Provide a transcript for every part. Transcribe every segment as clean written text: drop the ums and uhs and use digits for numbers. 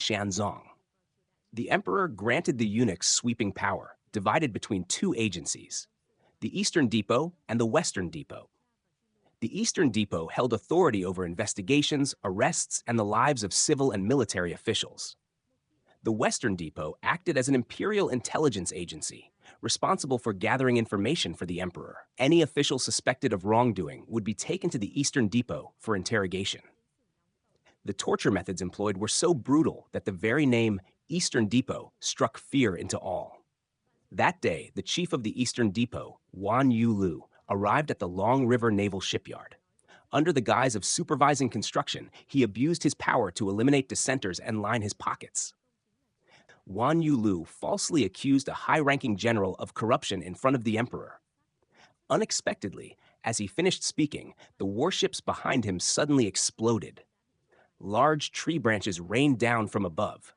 Xianzong. The emperor granted the eunuchs sweeping power, divided between two agencies, the Eastern Depot and the Western Depot. The Eastern Depot held authority over investigations, arrests, and the lives of civil and military officials. The Western Depot acted as an imperial intelligence agency, responsible for gathering information for the emperor. Any official suspected of wrongdoing would be taken to the Eastern Depot for interrogation. The torture methods employed were so brutal that the very name Eastern Depot struck fear into all. That day, the chief of the Eastern Depot, Wan Yulu, arrived at the Long River Naval Shipyard. Under the guise of supervising construction, he abused his power to eliminate dissenters and line his pockets. Wan Yulu falsely accused a high-ranking general of corruption in front of the emperor. Unexpectedly, as he finished speaking, the warships behind him suddenly exploded. Large tree branches rained down from above.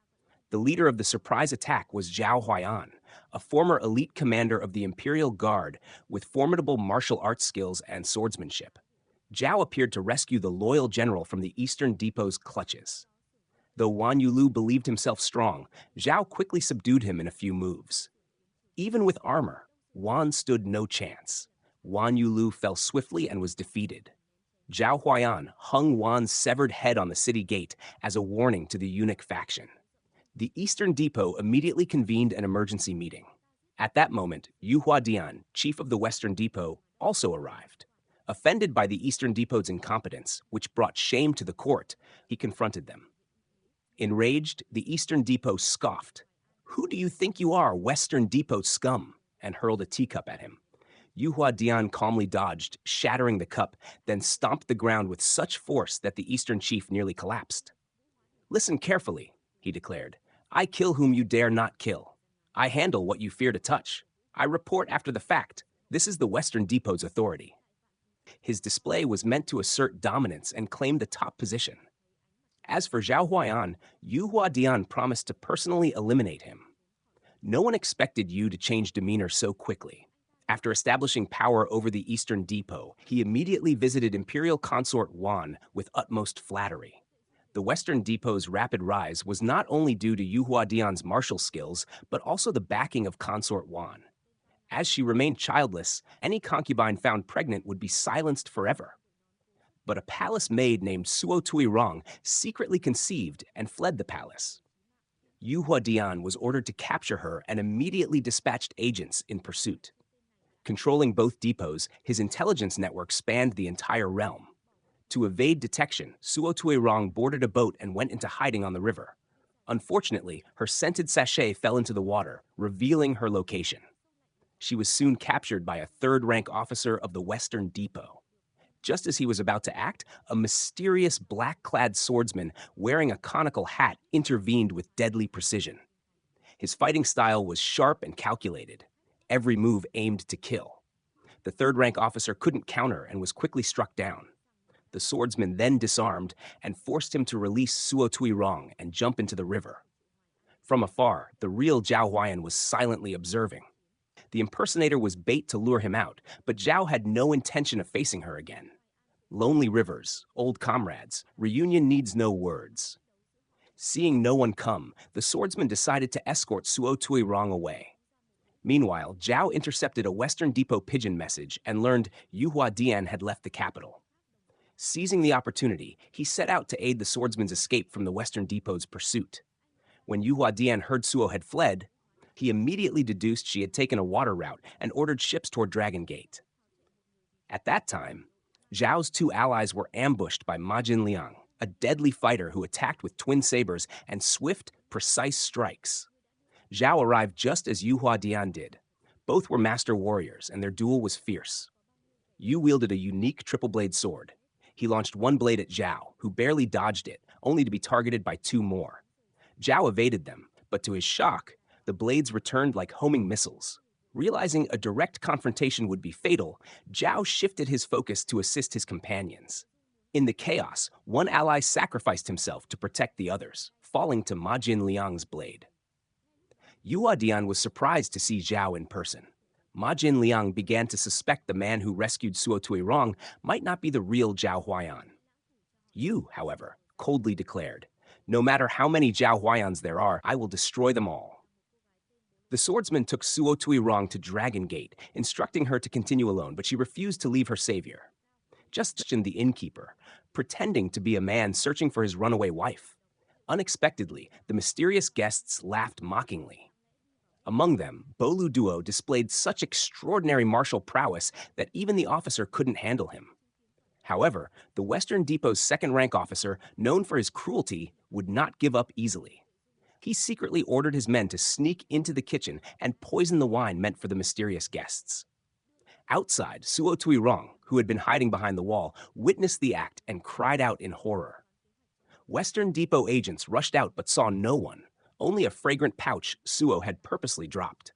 The leader of the surprise attack was Zhao Huaiyan, a former elite commander of the Imperial Guard with formidable martial arts skills and swordsmanship. Zhao appeared to rescue the loyal general from the Eastern Depot's clutches. Though Wan Yulu believed himself strong, Zhao quickly subdued him in a few moves. Even with armor, Wan stood no chance. Wan Yulu fell swiftly and was defeated. Zhao Huaiyan hung Wan's severed head on the city gate as a warning to the eunuch faction. The Eastern Depot immediately convened an emergency meeting. At that moment, Yu Huadian, chief of the Western Depot, also arrived. Offended by the Eastern Depot's incompetence, which brought shame to the court, he confronted them. Enraged, the Eastern Depot scoffed. "Who do you think you are, Western Depot scum?" and hurled a teacup at him. Yu Huadian calmly dodged, shattering the cup, then stomped the ground with such force that the Eastern chief nearly collapsed. "Listen carefully," he declared. "I kill whom you dare not kill. I handle what you fear to touch. I report after the fact. This is the Western Depot's authority." His display was meant to assert dominance and claim the top position. As for Zhao Huaiyan, Yu Huadian promised to personally eliminate him. No one expected Yu to change demeanor so quickly. After establishing power over the Eastern Depot, he immediately visited Imperial Consort Wan with utmost flattery. The Western Depot's rapid rise was not only due to Yu Huadian's martial skills, but also the backing of Consort Wan. As she remained childless, any concubine found pregnant would be silenced forever. But a palace maid named Suo Tuirong secretly conceived and fled the palace. Yu Huadian was ordered to capture her and immediately dispatched agents in pursuit. Controlling both depots, his intelligence network spanned the entire realm. To evade detection, Suo Tuirong boarded a boat and went into hiding on the river. Unfortunately, her scented sachet fell into the water, revealing her location. She was soon captured by a third-rank officer of the Western Depot. Just as he was about to act, a mysterious black-clad swordsman wearing a conical hat intervened with deadly precision. His fighting style was sharp and calculated, every move aimed to kill. The third-rank officer couldn't counter and was quickly struck down. The swordsman then disarmed and forced him to release Suo Tuirong and jump into the river. From afar, the real Zhao Huaiyan was silently observing. The impersonator was bait to lure him out, but Zhao had no intention of facing her again. Lonely rivers, old comrades, reunion needs no words. Seeing no one come, the swordsman decided to escort Suo Tuirong away. Meanwhile, Zhao intercepted a Western Depot pigeon message and learned Yu Huadian had left the capital. Seizing the opportunity, he set out to aid the swordsman's escape from the Western Depot's pursuit. When Yu Huadian heard Suo had fled, he immediately deduced she had taken a water route and ordered ships toward Dragon Gate. At that time, Zhao's two allies were ambushed by Ma Jinliang, a deadly fighter who attacked with twin sabers and swift, precise strikes. Zhao arrived just as Yu Huadian did. Both were master warriors, and their duel was fierce. Yu wielded a unique triple-blade sword. He launched one blade at Zhao, who barely dodged it, only to be targeted by two more. Zhao evaded them, but to his shock, the blades returned like homing missiles. Realizing a direct confrontation would be fatal, Zhao shifted his focus to assist his companions. In the chaos, one ally sacrificed himself to protect the others, falling to Ma Jinliang's blade. Yu Huadian was surprised to see Zhao in person. Ma Jinliang began to suspect the man who rescued Suo Tuirong might not be the real Zhao Huaiyan. Yu, however, coldly declared, No matter how many Zhao Huayans there are, I will destroy them all. The swordsman took Suo Tuirong to Dragon Gate, instructing her to continue alone, but she refused to leave her savior. Just in the innkeeper, pretending to be a man searching for his runaway wife. Unexpectedly, the mysterious guests laughed mockingly. Among them, Bolu Duo displayed such extraordinary martial prowess that even the officer couldn't handle him. However, the Western Depot's second-rank officer, known for his cruelty, would not give up easily. He secretly ordered his men to sneak into the kitchen and poison the wine meant for the mysterious guests. Outside, Suo Tuirong, who had been hiding behind the wall, witnessed the act and cried out in horror. Western Depot agents rushed out but saw no one, only a fragrant pouch Suo had purposely dropped.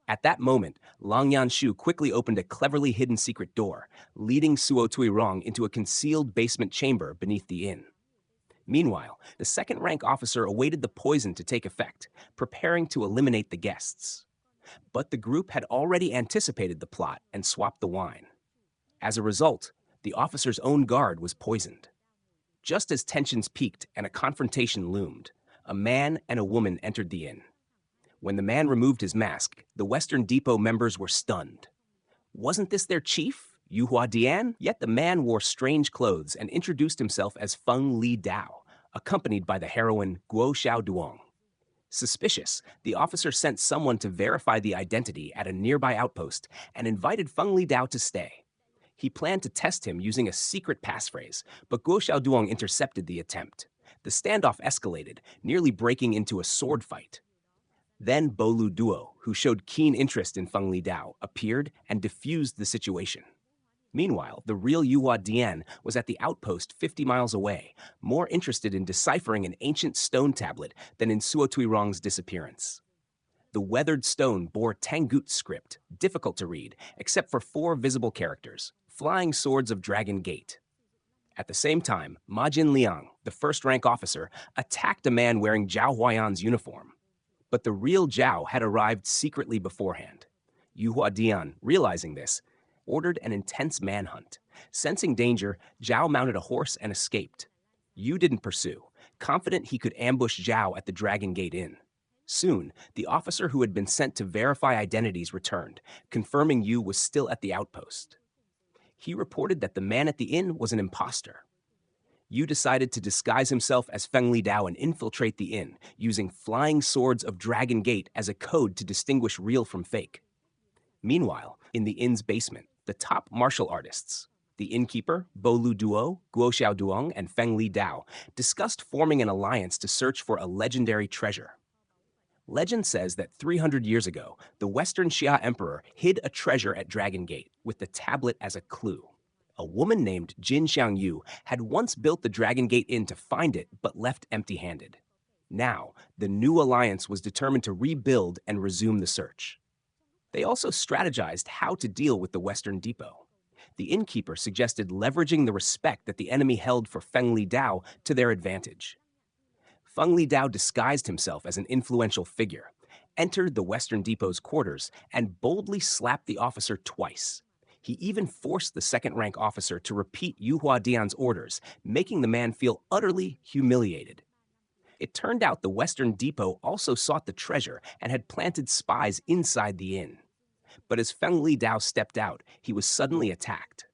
At that moment, Lang Yanshu quickly opened a cleverly hidden secret door, leading Suo Tuirong into a concealed basement chamber beneath the inn. Meanwhile, the second-rank officer awaited the poison to take effect, preparing to eliminate the guests. But the group had already anticipated the plot and swapped the wine. As a result, the officer's own guard was poisoned. Just as tensions peaked and a confrontation loomed, a man and a woman entered the inn. When the man removed his mask, the Western Depot members were stunned. Wasn't this their chief, Yu Huadian? Yet the man wore strange clothes and introduced himself as Feng Li Dao, accompanied by the heroine Guo Xiaoduong. Suspicious, the officer sent someone to verify the identity at a nearby outpost and invited Feng Li Dao to stay. He planned to test him using a secret passphrase, but Guo Xiaoduong intercepted the attempt. The standoff escalated, nearly breaking into a sword fight. Then Bolu Duo, who showed keen interest in Feng Li Dao, appeared and defused the situation. Meanwhile, the real Yuhua Dian was at the outpost 50 miles away, more interested in deciphering an ancient stone tablet than in Suo Tuirong's disappearance. The weathered stone bore Tangut script, difficult to read, except for 4 visible characters, flying swords of Dragon Gate. At the same time, Ma Jin Liang, the first-rank officer, attacked a man wearing Zhao Huayan's uniform. But the real Zhao had arrived secretly beforehand. Yu Huadian, realizing this, ordered an intense manhunt. Sensing danger, Zhao mounted a horse and escaped. Yu didn't pursue, confident he could ambush Zhao at the Dragon Gate Inn. Soon, the officer who had been sent to verify identities returned, confirming Yu was still at the outpost. He reported that the man at the inn was an imposter. Yu decided to disguise himself as Feng Li Dao and infiltrate the inn, using flying swords of Dragon Gate as a code to distinguish real from fake. Meanwhile, in the inn's basement, the top martial artists, the innkeeper, Bolu Duo, Guo Xiaoduong, and Feng Li Dao, discussed forming an alliance to search for a legendary treasure. Legend says that 300 years ago, the Western Xia Emperor hid a treasure at Dragon Gate, with the tablet as a clue. A woman named Jin Xiangyu had once built the Dragon Gate Inn to find it, but left empty-handed. Now, the new alliance was determined to rebuild and resume the search. They also strategized how to deal with the Western Depot. The innkeeper suggested leveraging the respect that the enemy held for Feng Li Dao to their advantage. Feng Li Dao disguised himself as an influential figure, entered the Western Depot's quarters, and boldly slapped the officer twice. He even forced the second-rank officer to repeat Yu Huadian's orders, making the man feel utterly humiliated. It turned out the Western Depot also sought the treasure and had planted spies inside the inn. But as Feng Li Dao stepped out, he was suddenly attacked.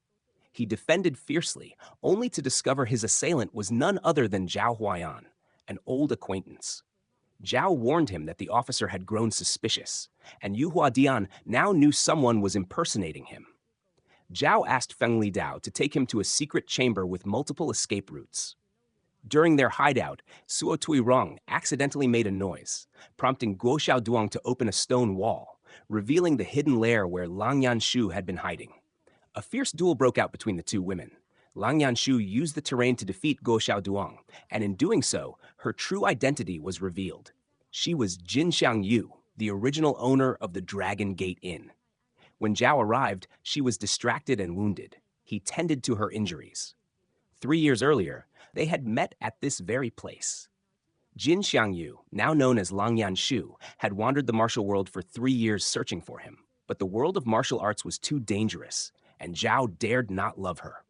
He defended fiercely, only to discover his assailant was none other than Zhao Huayan, an old acquaintance. Zhao warned him that the officer had grown suspicious, and Yu Huadian now knew someone was impersonating him. Zhao asked Feng Li Dao to take him to a secret chamber with multiple escape routes. During their hideout, Suo Tuirong accidentally made a noise, prompting Guo Xiaoduong to open a stone wall, revealing the hidden lair where Lang Yanshu had been hiding. A fierce duel broke out between the two women. Lang Yanshu used the terrain to defeat Guo Xiaoduong, and in doing so, her true identity was revealed. She was Jin Xiangyu, the original owner of the Dragon Gate Inn. When Zhao arrived, she was distracted and wounded. He tended to her injuries. 3 years earlier, they had met at this very place. Jin Xiangyu, now known as Lang Yanshu, had wandered the martial world for 3 years searching for him, but the world of martial arts was too dangerous, and Zhao dared not love her.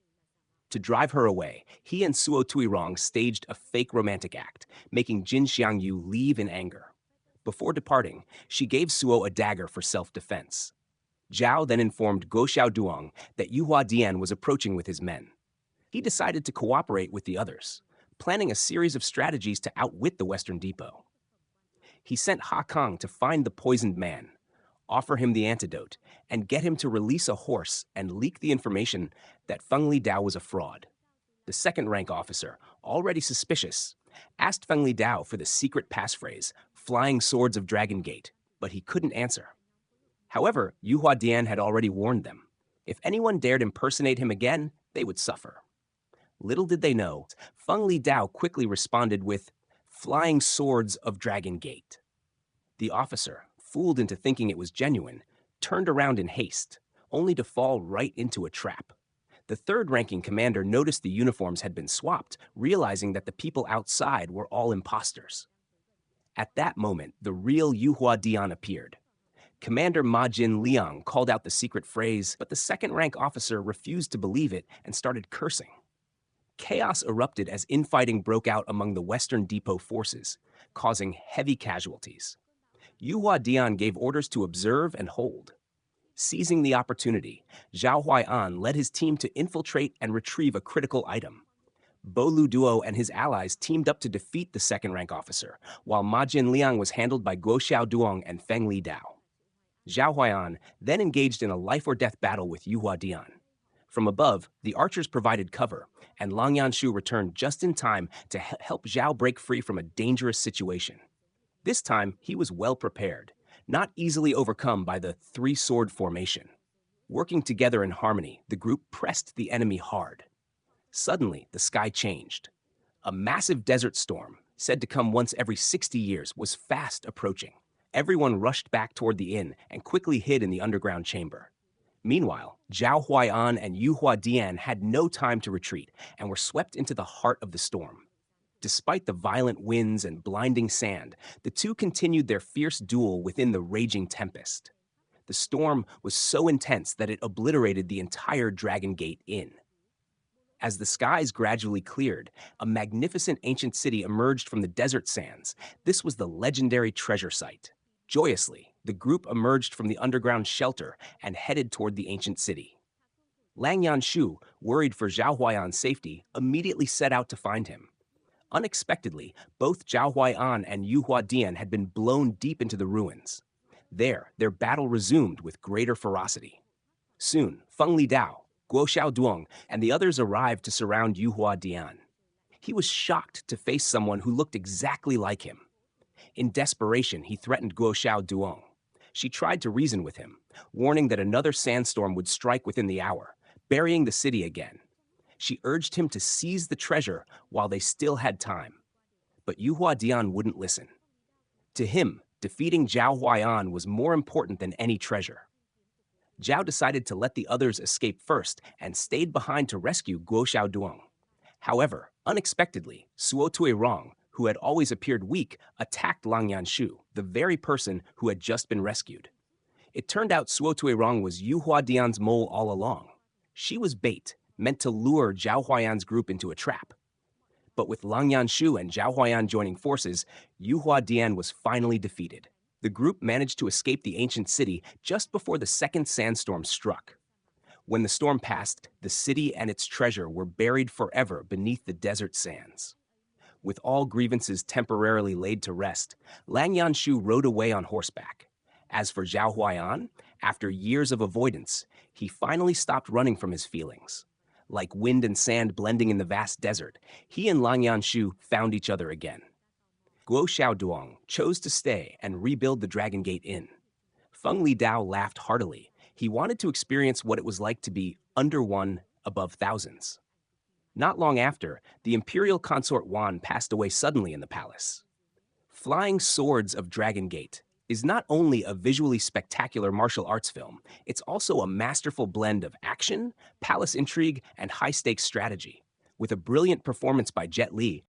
To drive her away, he and Suo Tuirong staged a fake romantic act, making Jin Xiangyu leave in anger. Before departing, she gave Suo a dagger for self-defense. Zhao then informed Guo Xiaoduang that Yuhua Dian was approaching with his men. He decided to cooperate with the others, planning a series of strategies to outwit the Western Depot. He sent Ha Kang to find the poisoned man, offer him the antidote, and get him to release a horse and leak the information that Feng Li Dao was a fraud. The second-rank officer, already suspicious, asked Feng Li Dao for the secret passphrase, Flying Swords of Dragon Gate, but he couldn't answer. However, Yuhua Dian had already warned them. If anyone dared impersonate him again, they would suffer. Little did they know, Feng Li Dao quickly responded with, Flying Swords of Dragon Gate. The officer, fooled into thinking it was genuine, turned around in haste, only to fall right into a trap. The third-ranking commander noticed the uniforms had been swapped, realizing that the people outside were all imposters. At that moment, the real Yuhua Dian appeared. Commander Ma Jin Liang called out the secret phrase, but the second-rank officer refused to believe it and started cursing. Chaos erupted as infighting broke out among the Western Depot forces, causing heavy casualties. Yuhua Dian gave orders to observe and hold. Seizing the opportunity, Zhao Huai'an led his team to infiltrate and retrieve a critical item. Bo Lu Duo and his allies teamed up to defeat the second-rank officer, while Ma Jin Liang was handled by Guo Xiaoduang and Feng Li Dao. Zhao Huai'an then engaged in a life-or-death battle with Yuhua Dian. From above, the archers provided cover, and Lang Yanshu returned just in time to help Zhao break free from a dangerous situation. This time, he was well prepared, not easily overcome by the three-sword formation. Working together in harmony, the group pressed the enemy hard. Suddenly, the sky changed. A massive desert storm, said to come once every 60 years, was fast approaching. Everyone rushed back toward the inn and quickly hid in the underground chamber. Meanwhile, Zhao Huai'an and Yuhua Dian had no time to retreat and were swept into the heart of the storm. Despite the violent winds and blinding sand, the two continued their fierce duel within the raging tempest. The storm was so intense that it obliterated the entire Dragon Gate Inn. As the skies gradually cleared, a magnificent ancient city emerged from the desert sands. This was the legendary treasure site. Joyously, the group emerged from the underground shelter and headed toward the ancient city. Lang Yanshu, worried for Zhao Huai'an's safety, immediately set out to find him. Unexpectedly, both Zhao Huai'an and Yuhua Dian had been blown deep into the ruins. There, their battle resumed with greater ferocity. Soon, Feng Li Dao, Guo Xiaoduang, and the others arrived to surround Yuhua Dian. He was shocked to face someone who looked exactly like him. In desperation, he threatened Guo Xiaoduang. She tried to reason with him, warning that another sandstorm would strike within the hour, burying the city again. She urged him to seize the treasure while they still had time. But Yuhua Dian wouldn't listen. To him, defeating Zhao Huai'an was more important than any treasure. Zhao decided to let the others escape first and stayed behind to rescue Guo Xiaoduang. However, unexpectedly, Suo Tuirong, who had always appeared weak, attacked Lang Yanshu, the very person who had just been rescued. It turned out Suo Tuirong was Yuhua Dian's mole all along. She was bait, meant to lure Zhao Huai'an's group into a trap. But with Lang Yanshu and Zhao Huai'an joining forces, Yuhua Dian was finally defeated. The group managed to escape the ancient city just before the second sandstorm struck. When the storm passed, the city and its treasure were buried forever beneath the desert sands. With all grievances temporarily laid to rest, Lang Yanshu rode away on horseback. As for Zhao Huai'an, after years of avoidance, he finally stopped running from his feelings. Like wind and sand blending in the vast desert, he and Lang Yanshu found each other again. Guo Xiaoduang chose to stay and rebuild the Dragon Gate Inn. Feng Li Dao laughed heartily. He wanted to experience what it was like to be under one above thousands. Not long after, the imperial consort Wan passed away suddenly in the palace. Flying Swords of Dragon Gate is not only a visually spectacular martial arts film, it's also a masterful blend of action, palace intrigue, and high-stakes strategy. With a brilliant performance by Jet Li,